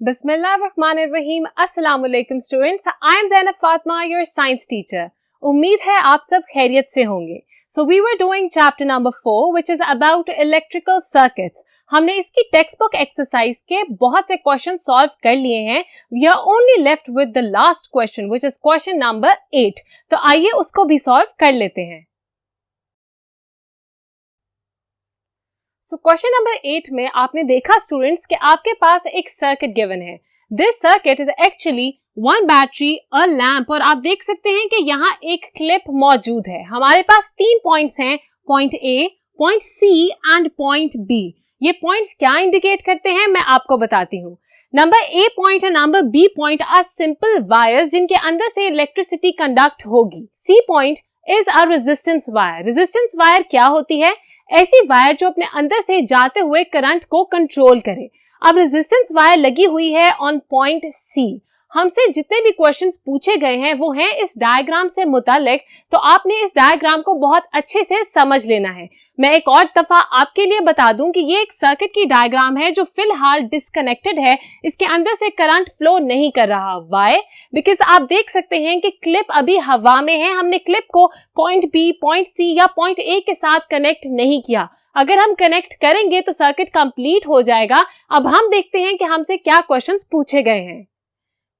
बिस्मिल्लाहिर्रहमानिर्रहीम। अस्सलाम वालेकुम students, I am Zainab Fatima, your science teacher. उम्मीद है आप सब खैरियत से होंगे। So we were doing chapter number 4 which is about electrical circuits. हमने इसकी टेक्स्ट बुक एक्सरसाइज के बहुत से क्वेश्चन सॉल्व कर लिए हैं। We are only left with the last question which is question number 8। तो आइए उसको भी सॉल्व कर लेते हैं। क्वेश्चन नंबर 8 में आपने देखा स्टूडेंट्स कि आपके पास एक सर्किट गिवन है। This circuit is actually one battery, a lamp, और आप देख सकते हैं कि यहाँ एक क्लिप मौजूद है। हमारे पास 3 पॉइंट्स हैं, point A, point C and point B. ये पॉइंट्स क्या इंडिकेट करते हैं मैं आपको बताती हूँ। नंबर ए पॉइंट और number B point are simple wires जिनके अंदर से इलेक्ट्रिसिटी कंडक्ट होगी। C point is a resistance wire. Resistance wire क्या होती है? ऐसी वायर जो अपने अंदर से जाते हुए करंट को कंट्रोल करे। अब रेजिस्टेंस वायर लगी हुई है ऑन पॉइंट सी। हमसे जितने भी क्वेश्चंस पूछे गए हैं वो हैं इस डायग्राम से मुतालिक, तो आपने इस डायग्राम को बहुत अच्छे से समझ लेना है। मैं एक और दफा आपके लिए बता दूं कि ये एक सर्किट की डायग्राम है जो फिलहाल डिस्कनेक्टेड है। इसके अंदर से करंट फ्लो नहीं कर रहा। व्हाई? बिकॉज आप देख सकते हैं कि क्लिप अभी हवा में है। हमने क्लिप को पॉइंट बी, पॉइंट सी या पॉइंट ए के साथ कनेक्ट नहीं किया। अगर हम कनेक्ट करेंगे तो सर्किट कंप्लीट हो जाएगा। अब हम देखते हैं कि हमसे क्या क्वेश्चंस पूछे गए हैं।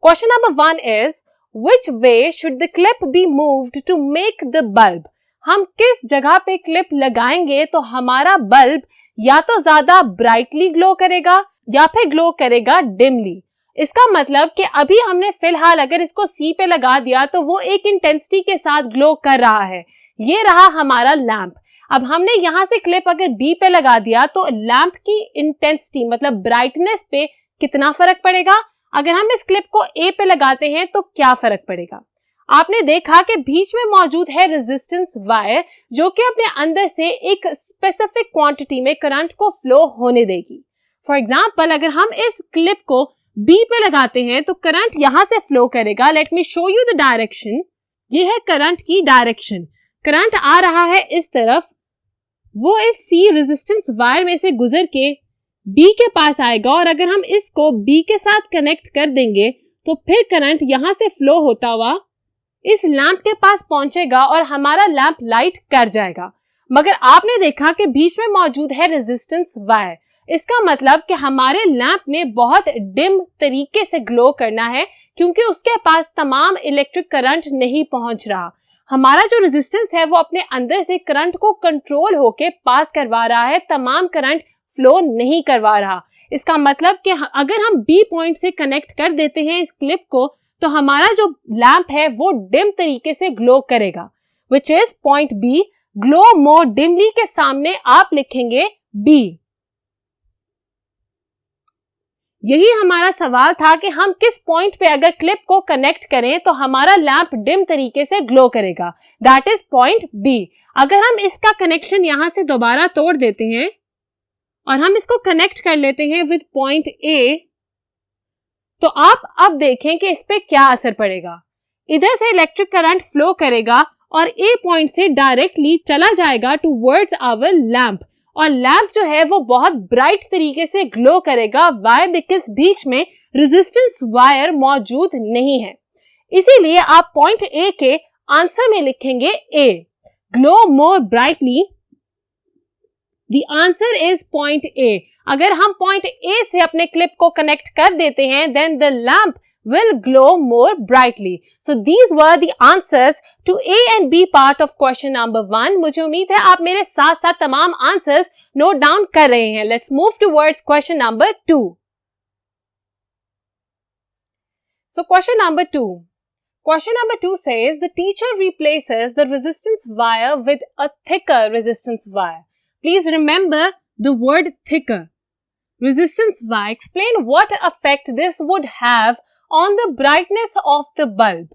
Question number 1 is, which way should the clip be moved to make the bulb? हम किस जगह पे क्लिप लगाएंगे तो हमारा बल्ब या तो ज्यादा ब्राइटली ग्लो करेगा या फिर ग्लो करेगा डिमली। इसका मतलब कि अभी हमने फिलहाल अगर इसको सी पे लगा दिया तो वो एक इंटेंसिटी के साथ ग्लो कर रहा है। ये रहा हमारा लैंप। अब हमने यहाँ से क्लिप अगर बी पे लगा दिया तो लैंप की इंटेंसिटी मतलब ब्राइटनेस पे कितना फर्क पड़ेगा? अगर हम इस क्लिप को ए पे लगाते हैं तो क्या फर्क पड़ेगा? आपने देखा कि बीच में मौजूद है रेजिस्टेंस वायर जो कि अपने अंदर से एक स्पेसिफिक क्वांटिटी में करंट को फ्लो होने देगी। फॉर एग्जांपल, अगर हम इस क्लिप को बी पे लगाते हैं तो करंट यहां से फ्लो करेगा। Let me show you the direction. ये है करंट की डायरेक्शन। करंट आ रहा है इस तरफ, वो इस सी रेजिस्टेंस वायर में से गुजर के बी के पास आएगा, और अगर हम इसको बी के साथ कनेक्ट कर देंगे तो फिर करंट यहां से फ्लो होता हुआ इस लैंप के पास पहुंचेगा और हमारा लैंप लाइट कर जाएगा। मगर आपने देखा कि बीच में मौजूद है रेजिस्टेंस वायर। इसका मतलब कि हमारे लैंप ने बहुत डिम तरीके से ग्लो करना है क्योंकि उसके पास तमाम इलेक्ट्रिक करंट नहीं पहुंच रहा। हमारा जो रेजिस्टेंस है वो अपने अंदर से करंट को कंट्रोल होके पास करवा रहा है, तमाम करंट फ्लो नहीं करवा रहा। इसका मतलब कि अगर हम बी पॉइंट से कनेक्ट कर देते हैं इस क्लिप को तो हमारा जो लैंप है वो डिम तरीके से ग्लो करेगा, which is point B. Glow more dimly के सामने आप लिखेंगे बी। यही हमारा सवाल था कि हम किस पॉइंट पे अगर क्लिप को कनेक्ट करें तो हमारा लैंप डिम तरीके से ग्लो करेगा। That is point B. अगर हम इसका कनेक्शन यहां से दोबारा तोड़ देते हैं और हम इसको कनेक्ट कर लेते हैं विद पॉइंट ए, तो आप अब देखें कि इस पे क्या असर पड़ेगा। इधर से इलेक्ट्रिक करंट फ्लो करेगा और ए पॉइंट से डायरेक्टली चला जाएगा टुवर्ड्स आवर लैंप, और लैंप जो है वो बहुत ब्राइट तरीके से ग्लो करेगा। व्हाई? बिकॉज बीच में रेजिस्टेंस वायर मौजूद नहीं है। इसीलिए आप पॉइंट ए के आंसर में लिखेंगे A, glow more brightly. The answer is point A. अगर हम point A से अपने क्लिप को कनेक्ट कर देते हैं then the lamp will glow more brightly. So these were the answers to A and B part of question number 1. मुझे उम्मीद है आप मेरे साथ साथ तमाम आंसर्स नोट डाउन कर रहे हैं। Let's move towards question number 2. So question number 2. Question number 2 says the teacher replaces the resistance wire with a thicker resistance wire. Please remember the word thicker. Resistance wire. Explain what effect this would have on the brightness of the bulb.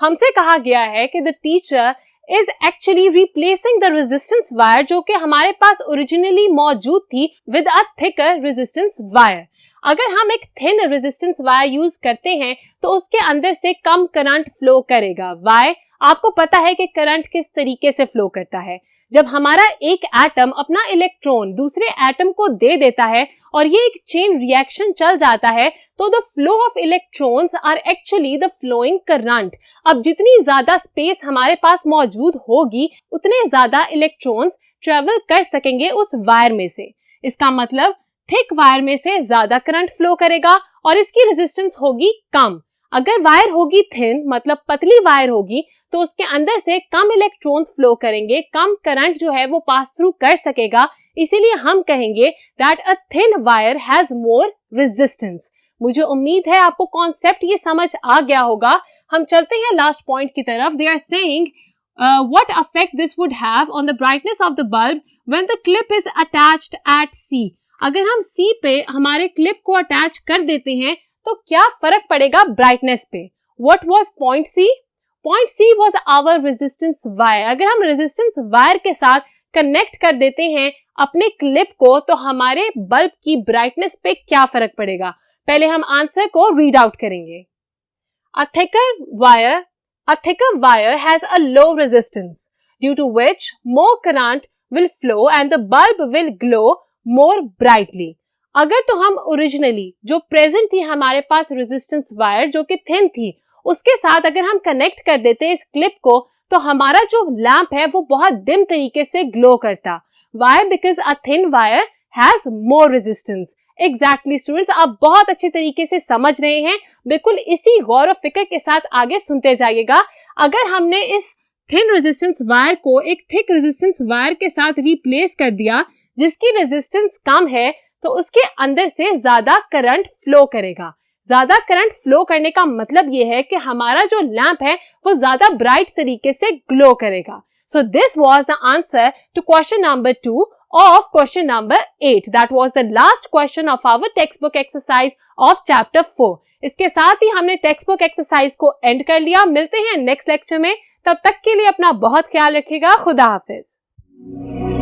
हमसे कहा गया है कि the teacher is actually replacing the resistance wire जो कि हमारे पास originally मौजूद थी with a thicker resistance wire. अगर हम एक thin resistance wire यूज करते हैं तो उसके अंदर से कम करंट फ्लो करेगा। Why? आपको पता है कि करंट किस तरीके से फ्लो करता है। जब हमारा एक एटम अपना इलेक्ट्रॉन दूसरे एटम को दे देता है और ये एक चेन रिएक्शन चल जाता है, तो the flow of electrons are actually the flowing current. अब जितनी ज्यादा स्पेस हमारे पास मौजूद होगी उतने ज्यादा इलेक्ट्रॉन्स ट्रेवल कर सकेंगे उस वायर में से। इसका मतलब थिक वायर में से ज्यादा करंट फ्लो करेगा और इसकी रेजिस्टेंस होगी कम। अगर वायर होगी थिन, मतलब पतली वायर होगी, तो उसके अंदर से कम इलेक्ट्रॉन्स फ्लो करेंगे, कम करंट जो है वो पास थ्रू कर सकेगा। इसीलिए हम कहेंगे that a thin wire has more resistance. मुझे उम्मीद है आपको कॉन्सेप्ट ये समझ आ गया होगा। हम चलते हैं लास्ट पॉइंट की तरफ। They are saying what effect this would have on the brightness of the bulb when the clip is attached at C। अगर हम C पे हमारे क्लिप को अटैच कर देते हैं तो क्या फर्क पड़ेगा ब्राइटनेस पे। What was point C? Point C was our resistance wire। अगर हम रेजिस्टेंस वायर के साथ कनेक्ट कर देते हैं अपने क्लिप को तो हमारे बल्ब की ब्राइटनेस पे क्या फर्क पड़ेगा। पहले हम आंसर को रीड आउट करेंगे। A thicker wire has a low resistance, due to which more current will flow and the bulb will glow more brightly। अगर तो हम ओरिजिनली जो प्रेजेंट थी हमारे पास रेजिस्टेंस वायर जो कि थिन थी, उसके साथ अगर हम कनेक्ट कर देते इस क्लिप को तो हमारा जो लैंप है वो बहुत डिम तरीके से ग्लो करता। Why? Because a thin wire has more resistance। Exactly students, आप बहुत अच्छे तरीके से समझ रहे हैं। बिल्कुल इसी गौर और फिक्र के साथ आगे सुनते जाइएगा। अगर हमने इस थिन रेजिस्टेंस वायर को एक थिक रेजिस्टेंस वायर के साथ रिप्लेस कर दिया जिसकी रेजिस्टेंस कम है, तो उसके अंदर से ज्यादा करंट फ्लो करेगा। ज्यादा करंट फ्लो करने का मतलब ये है कि हमारा जो लैंप है वो ज्यादा ब्राइट तरीके से ग्लो करेगा। So this was the answer to question number 2 of question number 8। That was the last question of our textbook exercise of chapter 4। इसके साथ ही हमने textbook exercise को end कर लिया। मिलते हैं नेक्स्ट लेक्चर में, तब तक के लिए अपना बहुत ख्याल रखिएगा। खुदा हाफिज।